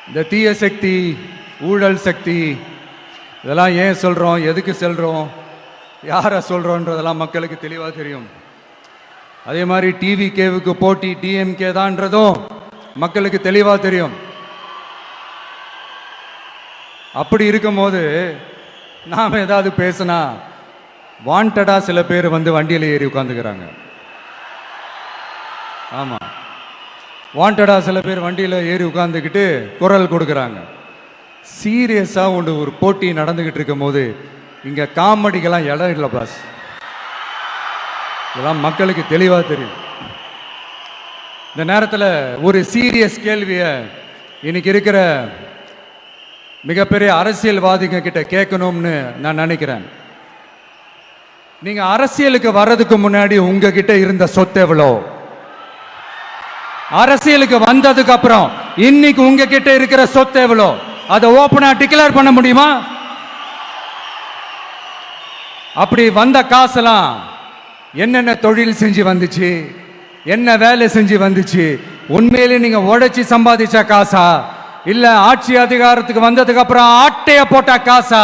இந்த தீய சக்தி, ஊழல் சக்தி, இதெல்லாம் ஏன் சொல்கிறோம், எதுக்கு சொல்கிறோம், யாரை சொல்கிறோன்றதெல்லாம் மக்களுக்கு தெளிவாக தெரியும். அதே மாதிரி டிவிகேவுக்கு போட்டி டிஎம்கே தான்றதும் மக்களுக்கு தெளிவாக தெரியும். அப்படி இருக்கும்போது நாம் ஏதாவது பேசினா வாண்டடாக சில பேர் வந்து வண்டியில் ஏறி உட்காந்துக்கிறாங்க. ஆமாம், வாண்டடாக சில பேர் வண்டியில் ஏறி உட்காந்துக்கிட்டு குரல் கொடுக்குறாங்க. சீரியஸாக ஒரு போட்டி நடந்துக்கிட்டு இருக்கும் போது இங்கே காமெடிக்கெல்லாம் இடம் இல்லை பாஸ். இதெல்லாம் மக்களுக்கு தெளிவாக தெரியும். இந்த நேரத்தில் ஒரு சீரியஸ் கேள்வியை இன்னைக்கு இருக்கிற மிகப்பெரிய அரசியல்வாதிங்க கிட்ட கேட்கணும்னு நான் நினைக்கிறேன். நீங்க அரசியலுக்கு வர்றதுக்கு முன்னாடி உங்ககிட்ட இருந்த சொத்து எவ்வளோ? அரசியலுக்கு வந்ததுக்கு அப்புறம் இன்னைக்கு உங்ககிட்ட இருக்கிற சொத்து எவ்வளோ? அதை ஓப்பனா டிக்ளேர் பண்ண முடியுமா? அப்படி வந்த காசெல்லாம் என்னென்ன தொழில் செஞ்சு வந்துச்சு, என்ன வேலை செஞ்சு வந்துச்சு, உண்மையிலே நீங்க உழைச்சி சம்பாதிச்ச காசா, இல்ல ஆட்சி அதிகாரத்துக்கு வந்ததுக்கு அப்புறம் ஆட்டைய போட்ட காசா?